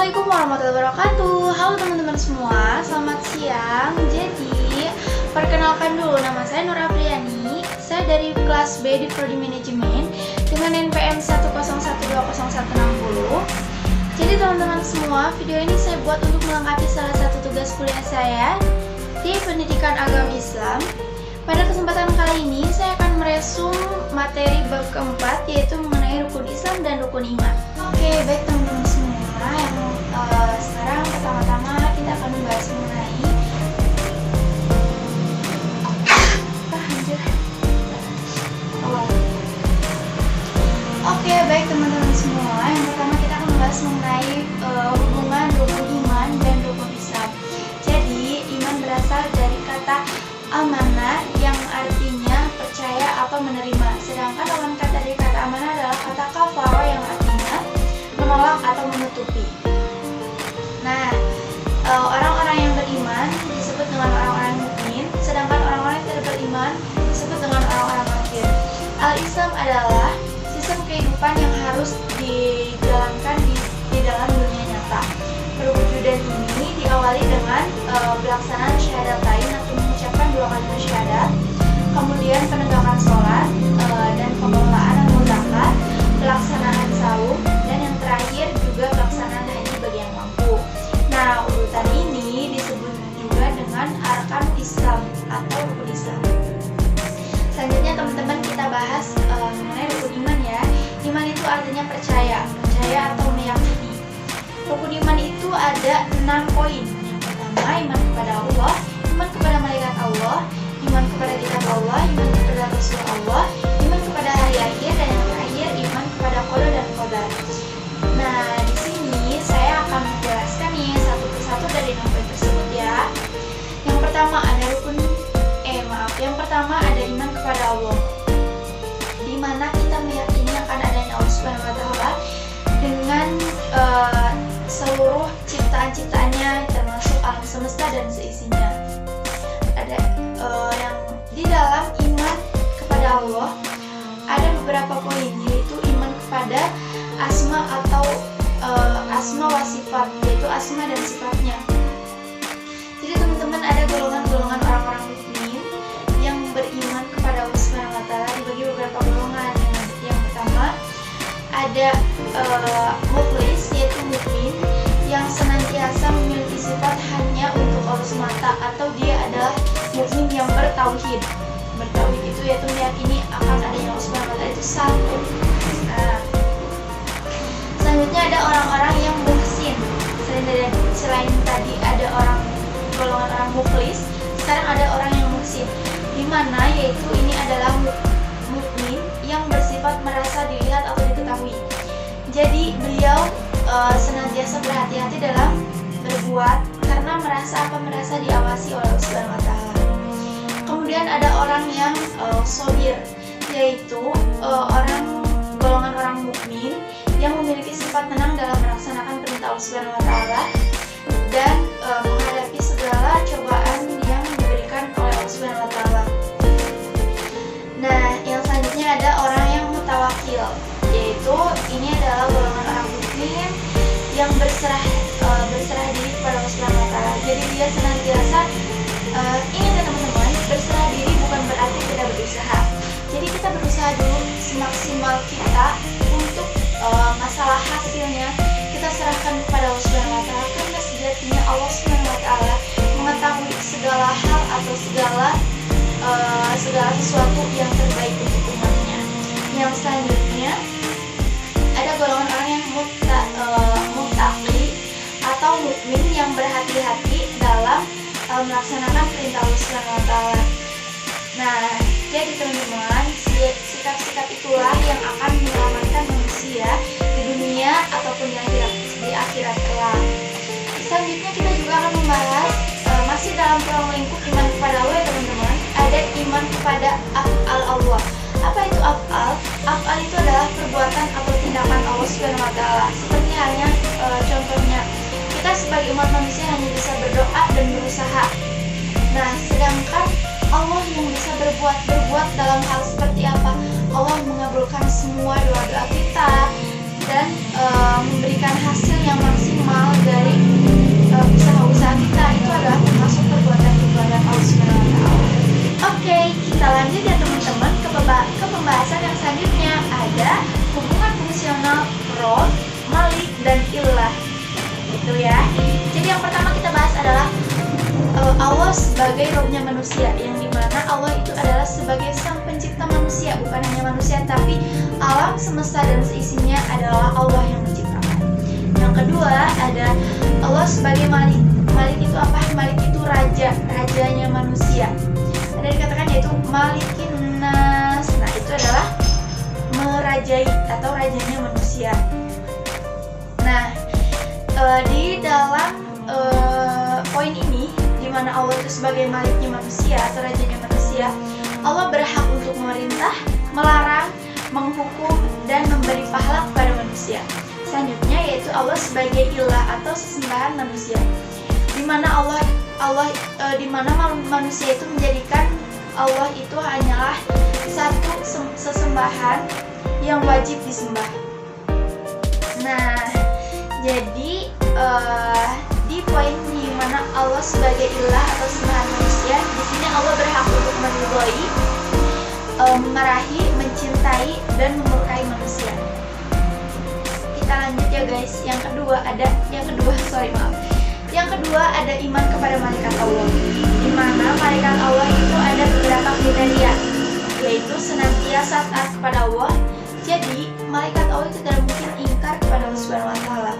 Assalamualaikum warahmatullahi wabarakatuh. Halo teman-teman semua, selamat siang. Jadi, perkenalkan dulu, nama saya Nur Apriani. Saya dari kelas B di Prodi Manajemen dengan NPM 101201060. Jadi teman-teman semua, video ini saya buat untuk melengkapi salah satu tugas kuliah saya di Pendidikan Agama Islam. Pada kesempatan kali ini, saya akan meresum materi bab keempat, yaitu mengenai rukun Islam dan rukun iman. Oke, baik teman-teman semua. Sekarang pertama-tama kita akan membahas mengenai Oke, baik teman-teman semua. Yang pertama kita akan membahas mengenai hubungan rukun iman dan rukun Islam. Jadi, iman berasal dari kata amanah yang artinya percaya atau menerima. Sedangkan lawan kata dari kata amanah adalah kata kafaro yang artinya menolak atau menutupi. Nah, orang-orang yang beriman disebut dengan orang-orang mukmin, sedangkan orang-orang yang tidak beriman disebut dengan orang-orang kafir. Al-Islam adalah sistem kehidupan yang harus dijalankan di dalam dunia nyata. Perwujudan ini diawali dengan pelaksanaan syahadatain atau mengucapkan dua kalimat syahadat, kemudian penegakan sholat dan pengelolaan atau zakat, pelaksanaan saum, dan yang terakhir juga pelaksanaan haji bagi yang mampu. Nah, urutan ini disebut juga dengan arkan Islam atau rukun Islam. Selanjutnya teman-teman kita bahas mengenai rukun iman ya. Iman itu artinya percaya atau meyakini. Rukun iman itu ada 6 poin. Yang pertama, iman kepada Allah, iman kepada malaikat Allah, iman kepada kitab Allah, iman kepada Rasul Allah, iman kepada hari akhir, dan yang terakhir iman kepada qada dan qadar. Nah, di sini saya akan menjelaskan nih satu persatu dari 6 poin tersebut ya. Yang pertama ada iman kepada Allah, di mana kita meyakini akan adanya Allah Subhanahu wa Ta'ala dengan seluruh ciptaan-ciptaannya, termasuk alam semesta dan seisinya. Ada yang di dalam iman kepada Allah ada beberapa poin, yaitu iman kepada asma atau asma wa sifat, yaitu asma dan sifatnya. Jadi teman-teman, ada golongan-golongan orang-orang mukmin yang beriman kepada Allah Subhanahu wa Ta'ala dibagi beberapa golongan. Yang pertama ada mukhlis, yaitu mukmin yang senantiasa memiliki sifat hanya untuk Allah semata, atau dia adalah mukmin yang bertauhid. Bertauhid itu yaitu meyakini akan adanya Allah Subhanahu wa Ta'ala itu satu. Nah, selanjutnya ada orang-orang yang muhsin. Selain tadi ada golongan orang mukhlis, sekarang ada orang yang muhsin, di mana yaitu ini adalah mukmin yang bersifat merasa dilihat atau diketahui. Jadi beliau senantiasa berhati-hati dalam berbuat karena merasa diawasi oleh Allah Subhanahu wa Ta'ala. Kemudian ada orang yang shobir, yaitu golongan orang mukmin yang memiliki sifat tenang dalam melaksanakan perintah Allah Subhanahu wa Ta'ala dan menghadapi segala cobaan yang diberikan oleh Allah Subhanahu wa Ta'ala. Nah, yang selanjutnya ada orang yang mutawakil, yaitu ini adalah golongan orang mukmin yang berserah diri kepada Allah Subhanahu wa Ta'ala. Jadi dia senantiasa ingat ya teman-teman, berserah diri bukan berarti tidak berusaha. Jadi kita berusaha dulu semaksimal kita untuk masalah hasilnya kita serahkan kepada Allah Subhanahu wa Ta'ala, karena sejatinya Allah Subhanahu wa Ta'ala mengetahui segala hal atau segala sesuatu yang terbaik untuk umatnya. Yang selanjutnya ada golongan orang yang muttaqi atau mukmin yang berhati-hati dalam melaksanakan perintah Allah Subhanahu wa Ta'ala. Nah, jadi teman-teman, sikap-sikap itulah yang akan menyelamatkan manusia di dunia ataupun di akhirat kelak. Selanjutnya kita juga akan membahas masih dalam ruang lingkup iman kepada Allah ya teman-teman. Ada iman kepada af'al Allah. Apa itu af'al? Af'al itu adalah perbuatan atau tindakan Allah Subhanahu wa Ta'ala. Seperti halnya contohnya kita sebagai umat manusia hanya bisa berdoa dan berusaha. Nah, sedangkan Allah yang bisa berbuat dalam hal seperti apa? Allah mengabulkan semua doa-doa kita dan memberikan hasil yang maksimal gitu ya. Jadi yang pertama kita bahas adalah Allah sebagai rohnya manusia, yang dimana Allah itu adalah sebagai sang pencipta manusia, bukan hanya manusia tapi alam semesta dan seisinya adalah Allah yang menciptakan. Yang kedua ada Allah sebagai Malik. Malik itu apa? Malik itu raja, rajanya manusia. Ada dikatakan yaitu Malikin Nas. Nah itu adalah merajai atau rajanya manusia. Nah di dalam poin ini, di mana Allah itu sebagai maliknya manusia atau rajanya manusia, Allah berhak untuk memerintah, melarang, menghukum, dan memberi pahala kepada manusia. Selanjutnya yaitu Allah sebagai ilah atau sesembahan manusia, di mana di mana manusia itu menjadikan Allah itu hanyalah satu sesembahan yang wajib disembah. Nah, jadi di poin di mana Allah sebagai ilah atau sembahan manusia, di sini Allah berhak untuk meridhoi, memarahi, mencintai, dan memurkai manusia. Kita lanjut ya guys. Yang kedua ada iman kepada malaikat Allah, di mana malaikat Allah itu ada beberapa kriteria, yaitu senantiasa taat kepada Allah. Jadi malaikat Allah itu tidak mungkin ingkar kepada Allah Subhanahu wa taala,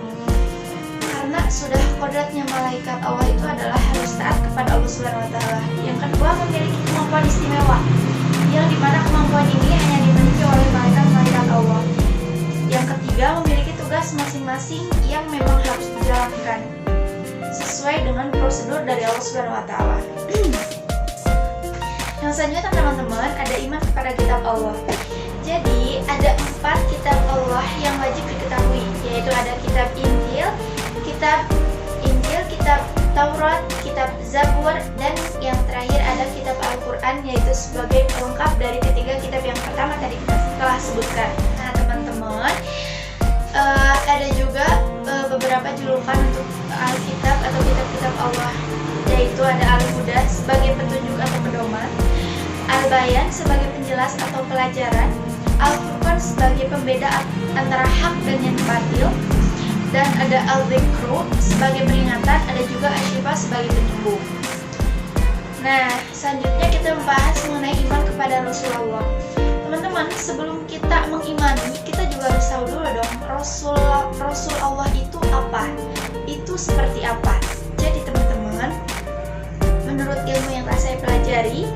karena sudah kodratnya malaikat Allah itu adalah harus taat kepada Allah Subhanahu wa taala. Yang kedua memiliki kemampuan istimewa, yang dimana kemampuan ini hanya dimiliki oleh malaikat Allah. Yang ketiga memiliki tugas masing-masing yang memang harus dijalankan sesuai dengan prosedur dari Allah Subhanahu wa taala. Yang selanjutnya teman-teman ada iman kepada kitab Allah. Jadi ada 4 kitab Allah yang wajib diketahui, yaitu ada kitab Injil, kitab Taurat, kitab Zabur, dan yang terakhir ada kitab Al-Quran, yaitu sebagai pelengkap dari ketiga kitab yang pertama tadi kita telah sebutkan. Nah teman-teman, ada juga beberapa julukan untuk Alkitab atau kitab-kitab Allah, yaitu ada Al-Huda sebagai petunjuk atau pedoman, Al-Bayan sebagai penjelas atau pelajaran, Al-Furqan sebagai pembeda antara hak dan yang batil, dan ada Al-Dzikru sebagai peringatan, ada juga Asy-Syifa sebagai penyembuh. Nah, selanjutnya kita membahas mengenai iman kepada Rasulullah. Teman-teman, sebelum kita mengimani, kita juga harus tahu dulu dong, Rasul Allah itu apa? Itu seperti apa? Jadi teman-teman, menurut ilmu yang telah saya pelajari,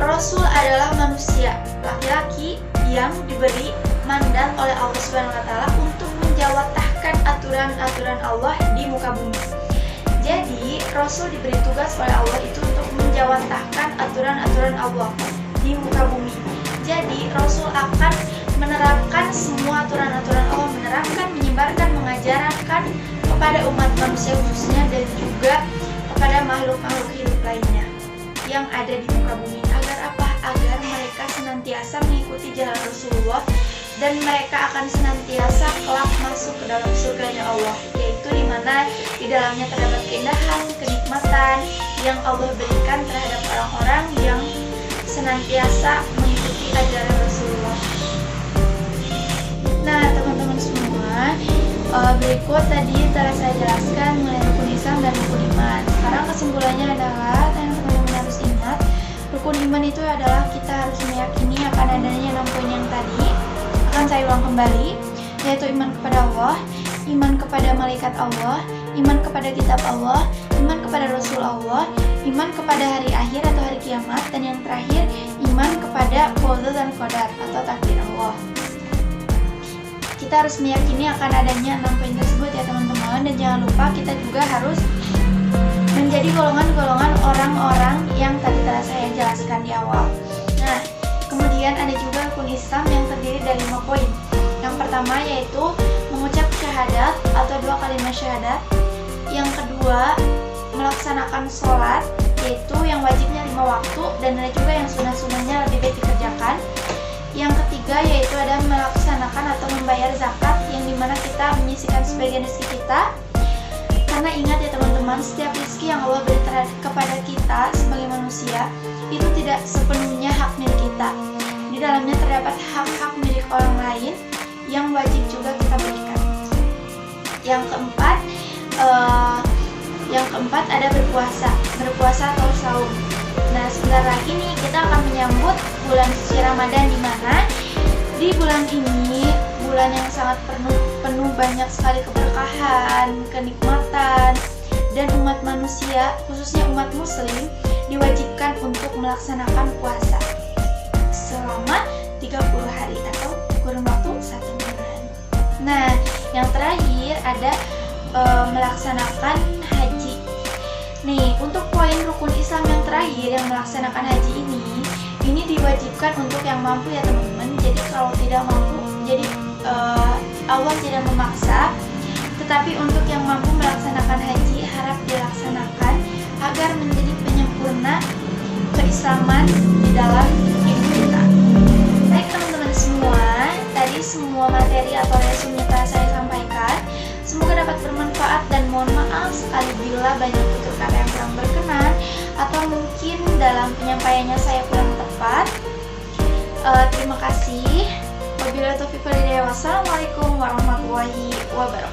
Rasul adalah manusia, laki-laki yang diberi mandat oleh Allah Subhanahu wa taala untuk menjawatahkan aturan-aturan Allah di muka bumi. Jadi, Rasul diberi tugas oleh Allah itu untuk menjawatahkan aturan-aturan Allah di muka bumi. Jadi, Rasul akan menerapkan semua aturan-aturan Allah, menerapkan, menyebarkan, mengajarkan kepada umat manusia khususnya dan juga kepada makhluk-makhluk hidup lainnya yang ada di muka bumi. Agar apa? Agar mereka senantiasa mengikuti jalan Rasulullah dan mereka akan senantiasa kelak masuk ke dalam surganya Allah, yaitu dimana di dalamnya terdapat keindahan, kenikmatan yang Allah berikan terhadap orang-orang yang senantiasa mengikuti ajaran Rasulullah. Nah teman-teman semua, berikut tadi telah saya jelaskan mengenai rukun Islam dan rukun iman. Sekarang kesimpulannya adalah yang teman-teman harus ingat, rukun iman itu adalah kita harus meyakini akan adanya 6 poin yang tadi. Akan saya ulang kembali, yaitu iman kepada Allah, iman kepada malaikat Allah, iman kepada kitab Allah, iman kepada Rasul Allah, iman kepada hari akhir atau hari kiamat, dan yang terakhir iman kepada qada dan qadar atau takdir Allah. Kita harus meyakini akan adanya 6 poin tersebut ya teman-teman, dan jangan lupa kita juga harus menjadi golongan-golongan orang-orang yang tadi telah saya jelaskan di awal. Nah, kemudian ada juga rukun Islam yang terdiri dari 5 poin. Yang pertama yaitu mengucap syahadat atau 2 kalimat syahadat. Yang kedua, melaksanakan sholat, yaitu yang wajibnya 5 waktu dan ada juga yang sunah-sunahnya lebih baik dikerjakan. Yang ketiga yaitu ada melaksanakan atau membayar zakat, yang dimana kita menyisihkan sebagian rezeki kita. Karena ingat ya teman-teman, setiap rezeki yang Allah beri kepada kita sebagai manusia itu tidak sepenuhnya hak milik kita. Di dalamnya terdapat hak-hak milik orang lain yang wajib juga kita berikan. Yang keempat, Yang keempat ada berpuasa atau saum. Nah, sebentar lagi nih kita akan menyambut bulan suci Ramadan, di mana di bulan ini bulan yang sangat penuh banyak sekali keberkahan, kenikmatan, dan umat manusia, khususnya umat muslim, diwajibkan untuk melaksanakan puasa selama 30 hari atau kurun waktu 1 bulan. Nah, yang terakhir ada melaksanakan haji. Nih, untuk poin rukun Islam yang terakhir yang melaksanakan haji ini diwajibkan untuk yang mampu ya teman-teman. Jadi kalau tidak mampu, jadi Allah tidak memaksa, tetapi untuk yang mampu melaksanakan haji harap dilaksanakan agar menjadi penyempurna keislaman di dalam hidup kita. Baik teman-teman semua, tadi semua materi atau resume telah saya sampaikan. Semoga dapat bermanfaat dan mohon maaf sekali bila banyak tutur kata yang kurang berkenan atau mungkin dalam penyampaiannya saya kurang tepat. Terima kasih. Wabillahi taufiq wal hidayah. Wassalamualaikum warahmatullahi wabarakatuh.